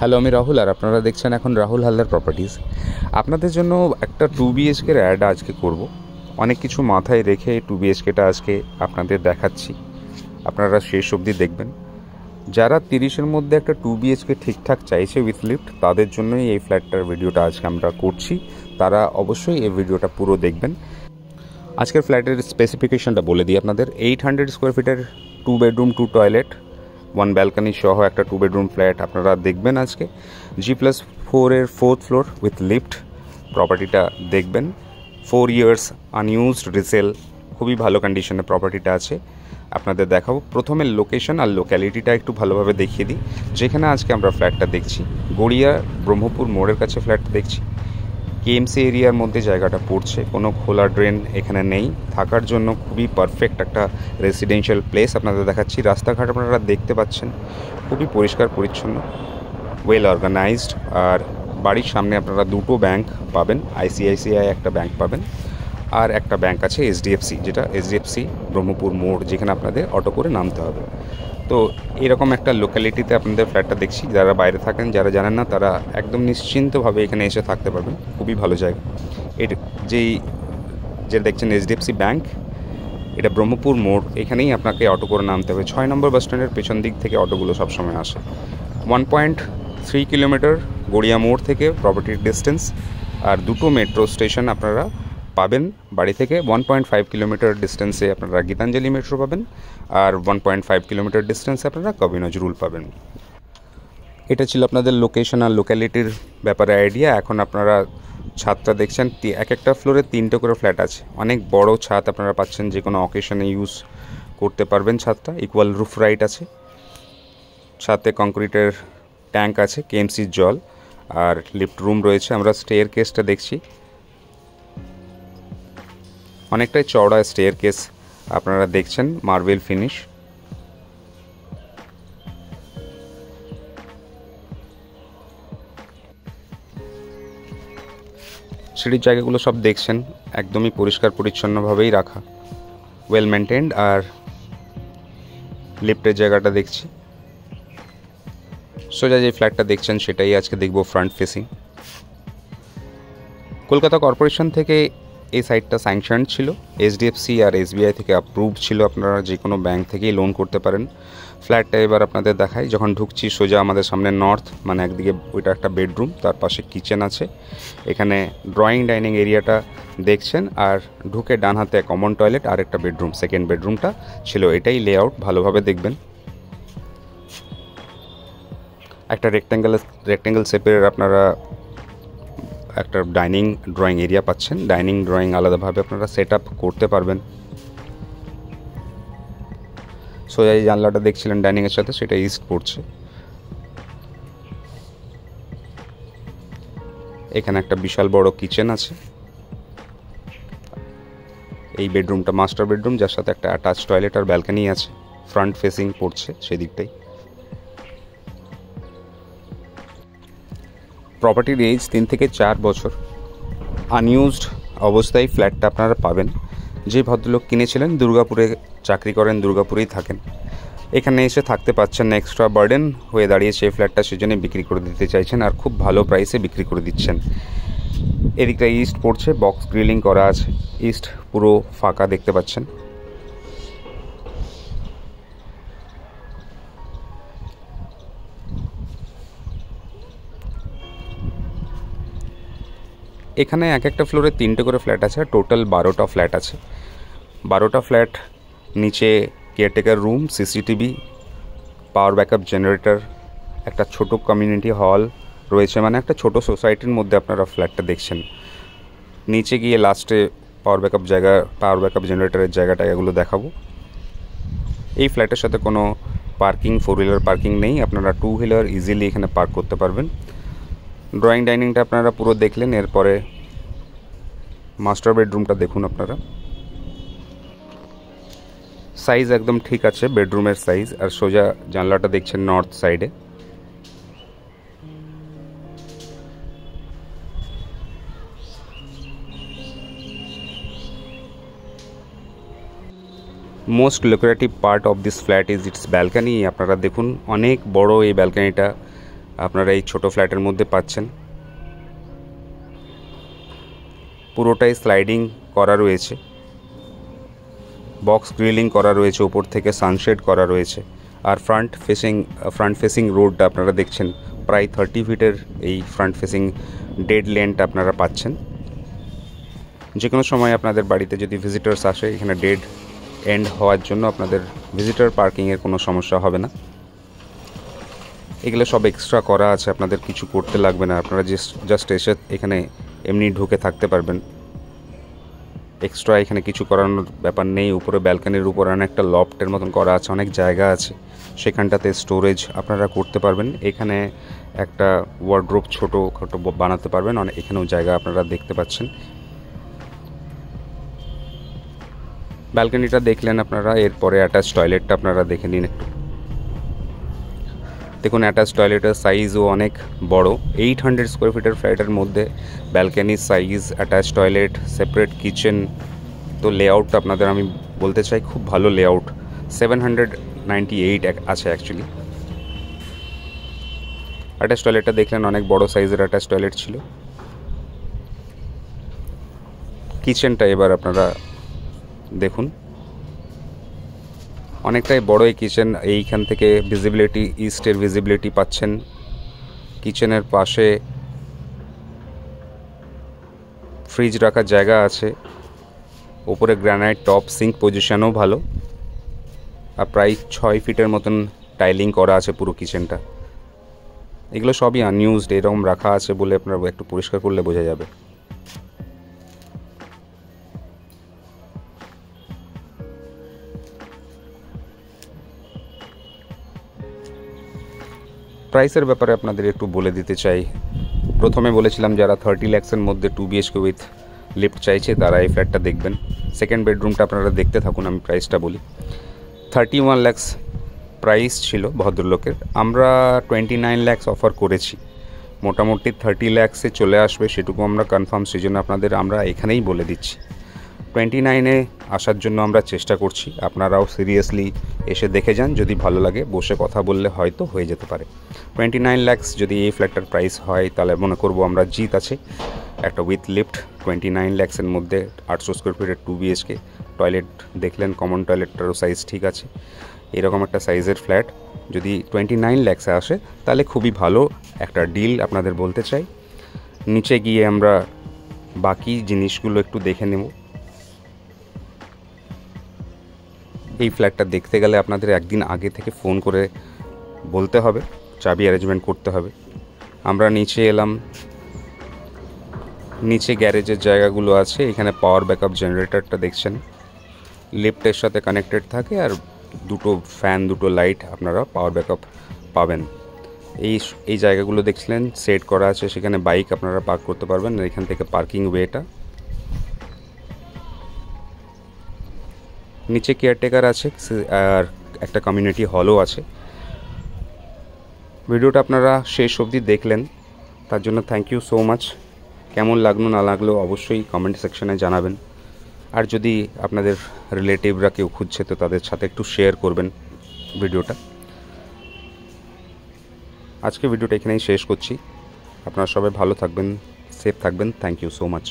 Hello, আমি রাহুল, আর আপনারা দেখছেন এখন রাহুল হালদার প্রপার্টিজ। আপনাদের জন্য একটা 2 BHKর অ্যাড আজকে করব। অনেক কিছু মাথায় রেখে এই 2 BHKটা আজকে আপনাদের দেখাচ্ছি, আপনারা শেষ অবধি দেখবেন। যারা 30-এর মধ্যে একটা 2 BHK ঠিকঠাক চাইছে উইথ লিফট, তাদের জন্যই এই ফ্ল্যাটটার ভিডিওটা আজকে আমরা করছি। তারা অবশ্যই এই ভিডিওটা পুরো দেখবেন। আজকের ফ্ল্যাটের স্পেসিফিকেশনটা বলে দিই আপনাদের। 800 স্কোয়ার ফিটের 2 বেডরুম 2 টয়লেট 1 ব্যালকনি সহ একটা 2 বেডরুম ফ্ল্যাট আপনারা দেখবেন আজকে। G+4 এর 4th ফ্লোর উইথ লিফট প্রপার্টিটা দেখবেন। 4 ইয়ার্স আনইউজড রিসেল, খুবই ভালো কন্ডিশনে প্রপার্টিটা আছে। আপনাদের দেখাবো। প্রথমে লোকেশন আর লোক্যালিটিটা একটু ভালোভাবে দেখিয়ে দিই। যেখানে আজকে আমরা ফ্ল্যাটটা দেখছি, গড়িয়া ব্রহ্মপুর মোড়ের কাছে ফ্ল্যাটটা দেখছি। KMC এরিয়ার মধ্যে জায়গাটা পড়ছে, কোনো খোলা ড্রেন এখানে নেই, থাকার জন্য খুবই পারফেক্ট একটা রেসিডেন্সিয়াল প্লেস আপনাদের দেখাচ্ছি। রাস্তাঘাট আপনারা দেখতে পাচ্ছেন, খুবই পরিষ্কার পরিচ্ছন্ন, ওয়েল অর্গানাইজড। আর বাড়ির সামনে আপনারা দুটো ব্যাংক পাবেন, ICICI একটা ব্যাংক পাবেন, আর একটা ব্যাংক আছে HDFC, যেটা HDFC ব্রহ্মপুর মোড়, যেখানে আপনাদের অটো করে নামতে হবে। তো এরকম একটা লোক্যালিটিতে আপনাদের ফ্ল্যাটটা দেখছি। যারা বাইরে থাকেন, যারা জানেন না, তারা একদম নিশ্চিন্তভাবে এখানে এসে থাকতে পারবেন, খুবই ভালো জায়গা। এর যেটা দেখছেন HDFC ব্যাংক, এটা ব্রহ্মপুর মোড়, এখানেই আপনাকে অটো করে নামতে হবে। 6 নম্বর বাস স্ট্যান্ডের পেছন দিক থেকে অটোগুলো সবসময় আসে। 1.3 কিলোমিটার গড়িয়া মোড় থেকে প্রপার্টির ডিস্টেন্স, আর দুটো মেট্রো স্টেশন আপনারা পাবেন বাড়ি থেকে। 1.5 কিলোমিটার ডিস্টেন্সে আপনারা গীতাঞ্জলি মেট্রো পাবেন, আর 1.5 কিলোমিটার ডিস্টেন্সে আপনারা কবি নজরুল পাবেন। এটা ছিল আপনাদের লোকেশন আর লোক্যালিটির ব্যাপারে আইডিয়া। এখন আপনারা ছাদটা দেখছেন, এক একটা ফ্লোরে 3টে করে ফ্ল্যাট আছে। অনেক বড় ছাদ আপনারা পাচ্ছেন, যে কোনো অকেশনে ইউজ করতে পারবেন ছাদটা। ইকুয়াল রুফ রাইট আছে, ছাদে কংক্রিটের ট্যাঙ্ক আছে, KMCর জল, আর লিফট রুম রয়েছে। আমরা স্টেয়ার কেসটা দেখছি, অনেকটাই চওড়া স্টেয়ার কেস আপনারা দেখছেন, মার্বেল ফিনিশ। সিঁড়ির জায়গাগুলো সব দেখছেন, একদমই পরিষ্কার পরিচ্ছন্নভাবেই রাখা, ওয়েল মেনটেন্ড। আর লিফটের জায়গাটা দেখছি। সোজা যে ফ্ল্যাটটা দেখছেন সেটাই আজকে দেখব, ফ্রন্ট ফেসিং। কলকাতা কর্পোরেশন থেকে এই সাইটটা স্যাংশন ছিল, HDFC আর SBI থেকে অ্যাপ্রুভ ছিল। আপনারা যে কোনো ব্যাংক থেকেই লোন করতে পারেন। ফ্ল্যাটটা এবার আপনাদের দেখাই। যখন ঢুকছি সোজা আমাদের সামনে নর্থ, মানে একদিকে ওইটা একটা বেডরুম, তার পাশে কিচেন আছে। এখানে ড্রয়িং ডাইনিং এরিয়াটা দেখছেন, আর ঢুকে ডান হাতে কমন টয়লেট আর একটা বেডরুম, সেকেন্ড বেডরুমটা ছিল। এটাই লেআউট, ভালোভাবে দেখবেন। একটা রেক্ট্যাঙ্গেল শেপের আপনারা একটা ডাইনিং ড্রয়িং এরিয়া পাচ্ছেন। ডাইনিং ড্রয়িং আলাদাভাবে আপনারা সেট আপ করতে পারবেন। সোজা এই জানলাটা দেখছিলেন ডাইনিংয়ের সাথে, সেটা ইস্ট পড়ছে। এখানে একটা বিশাল বড় কিচেন আছে। এই বেডরুমটা মাস্টার বেডরুম, যার সাথে একটা অ্যাটাচ টয়লেট আর ব্যালকনি আছে। ফ্রন্ট ফেসিং পড়ছে সেদিকটাই। প্রপার্টির এজ 3 থেকে 4 বছর। আনইউজড অবস্থায় ফ্ল্যাটটা আপনারা পাবেন। যে ভদ্রলোক কিনেছিলেন দুর্গাপুরে চাকরি করেন, দুর্গাপুরেই থাকেন, এখানে এসে থাকতে পাচ্ছেন না, এক্সট্রা বার্ডেন হয়ে দাঁড়িয়েছে এই ফ্ল্যাটটা, সেজন্য বিক্রি করে দিতে চাইছেন, আর খুব ভালো প্রাইসে বিক্রি করে দিচ্ছেন। এদিকটা ইস্ট পড়ছে, বক্স গ্রিলিং করা আছে। ইস্ট পুরো ফাঁকা দেখতে পাচ্ছেন। এখানে এক একটা ফ্লোরে 3টে করে ফ্ল্যাট আছে, টোটাল 12টা ফ্ল্যাট আছে। 12টা ফ্ল্যাট, নিচে caretaker room, CCTV, power backup generator, একটা ছোট কমিউনিটি হল রয়েছে, মানে একটা ছোট সোসাইটির মধ্যে আপনারা ফ্ল্যাটটা দেখছেন। নিচে গিয়ে লাস্টে পাওয়ার ব্যাকআপ জেনারেটরের জায়গাটা এগুলো দেখাবো। এই ফ্ল্যাটের সাথে কোনো পার্কিং, 4 হুইলার পার্কিং নেই, আপনারা 2 হুইলার ইজিলি এখানে পার্ক করতে পারবেন। ড্রয়িং ডাইনিংটা আপনারা পুরো দেখলেন, এরপরে মাস্টার বেডরুমটা দেখুন আপনারা। সাইজ একদম ঠিক আছে বেডরুমের সাইজ। আর সোজা জানলাটা দেখছেন নর্থ সাইডে। Most lucrative part of this flat is it's balcony. আপনারা দেখুন অনেক বড় এই ব্যালকনিটা, আপনারা এই ছোট ফ্ল্যাটের মধ্যে পাচ্ছেন। পুরোটাই স্লাইডিং করা রয়েছে, বক্স গ্রিলিং করা রয়েছে, উপর থেকে সানশেড করা রয়েছে। আর ফ্রন্ট ফেসিং রোডটা আপনারা দেখছেন, প্রায় 30 ফিটের এই ফ্রন্ট ফেসিং ডেড লেন্থ আপনারা পাচ্ছেন। যে কোনো সময় আপনাদের বাড়িতে যদি ভিজিটার্স আসে, এখানে ডেড এন্ড হওয়ার জন্য আপনাদের ভিজিটার পার্কিংয়ের কোনো সমস্যা হবে না। এগুলো সব এক্সট্রা করা আছে, আপনাদের কিছু করতে লাগবে না, আপনারা জাস্ট এসে এখানে এমনি ঢুকে থাকতে পারবেন। এক্সট্রা এখানে কিছু করানোর ব্যাপার নেই। উপরে ব্যালকনির উপর অনেকটা লফটের মতন করা আছে, অনেক জায়গা আছে, সেখানটাতে স্টোরেজ আপনারা করতে পারবেন। এখানে একটা ওয়ার্ড্রোব ছোটো বানাতে পারবেন, এখানেও জায়গা আপনারা দেখতে পাচ্ছেন। ব্যালকনিটা দেখলেন আপনারা, এরপরে অ্যাটাচ টয়লেটটা আপনারা দেখে নিন একটু। দেখুন অ্যাটাচ টয়লেটের সাইজও অনেক বড়। 800 স্কোয়ার ফিটের ফ্ল্যাটের মধ্যে ব্যালকনির size, attach toilet, separate kitchen, তো লেআউটটা আপনাদের আমি বলতে চাই খুব ভালো লেআউট। 798 আছে অ্যাকচুয়ালি। অ্যাটাচ টয়লেটটা দেখলেন, অনেক বড় সাইজের অ্যাটাচ টয়লেট ছিল। কিচেনটা এবার আপনারা দেখুন, অনেকটাই বড় এই কিচেন। এইখান থেকে ভিজিবিলিটি, ইস্টের ভিজিবিলিটি পাচ্ছেন। কিচেনের পাশে ফ্রিজ রাখার জায়গা আছে, উপরে গ্রানাইট টপ, সিঙ্ক পজিশনও ভালো। আর প্রায় 6 ফিটের মতন টাইলিং করা আছে পুরো কিচেনটা। এগুলো সবই আনইউজড, এরকম রাখা আছে বলে আপনারা একটু পরিষ্কার করলে বোঝা যাবে। প্রাইসের ব্যাপারে আপনাদের একটু বলে দিতে চাই। প্রথমে বলেছিলাম যারা 30 লাখসের মধ্যে 2 BHK উইথ লিফট চাইছে তারা এই ফ্ল্যাটটা দেখবেন। সেকেন্ড বেডরুমটা আপনারা দেখতে থাকুন, আমি প্রাইসটা বলি। 31 লাখস প্রাইস ছিল ভদ্রলোকের, আমরা 29 লাখস অফার করেছি। মোটামুটি 30 লাখসে চলে আসবে সেটুকু আমরা কনফার্ম, সেই জন্য আমরা এখানেই বলে দিচ্ছি। 29-এ আসার জন্য আমরা চেষ্টা করছি, আপনারাও সিরিয়াসলি এসে দেখে যান, যদি ভালো লাগে বসে কথা বললে হয়তো হয়ে যেতে পারে। 29 লাখস যদি এই ফ্ল্যাটটার প্রাইস হয় তাহলে মনে করব আমরা জিত আছে। একটা উইথ লিফট 29 লাখসের মধ্যে 800 স্কোয়ার ফিটের 2 BHK, টয়লেট দেখলেন, কমন টয়লেটটারও সাইজ ঠিক আছে। এরকম একটা সাইজের ফ্ল্যাট যদি 29 লাখসে আসে তাহলে খুবই ভালো একটা ডিল আপনাদের বলতে চাই। নিচে গিয়ে আমরা বাকি জিনিসগুলো একটু দেখে নেব। এই ফ্ল্যাটটা দেখতে গেলে আপনাদের একদিন আগে থেকে ফোন করে বলতে হবে, চাবি অ্যারেঞ্জমেন্ট করতে হবে। আমরা নিচে এলাম, নিচে গ্যারেজের জায়গাগুলো আছে। এখানে পাওয়ার ব্যাকআপ জেনারেটরটা দেখছেন, লিফটের সাথে কানেক্টেড থাকে, আর দুটো ফ্যান, দুটো লাইট আপনারা পাওয়ার ব্যাকআপ পাবেন। এই জায়গাগুলো দেখছিলেন সেট করা আছে, সেখানে বাইক আপনারা পার্ক করতে পারবেন। এখান থেকে পার্কিং ওয়েটা, নিচে কেয়ারটেকার আছে আর একটা কমিউনিটি হলও আছে। ভিডিওটা আপনারা শেষ অবধি দেখলেন, তার জন্য থ্যাংক ইউ সো মাচ। কেমন লাগলো না লাগলো অবশ্যই কমেন্ট সেকশনে জানাবেন। আর যদি আপনাদের রিলেটিভরা কেউ খুঁজছে তো তাদের সাথে একটু শেয়ার করবেন ভিডিওটা। আজকে ভিডিওটা এখানেই শেষ করছি। আপনারা সবাই ভালো থাকবেন, সেফ থাকবেন। Thank you so much.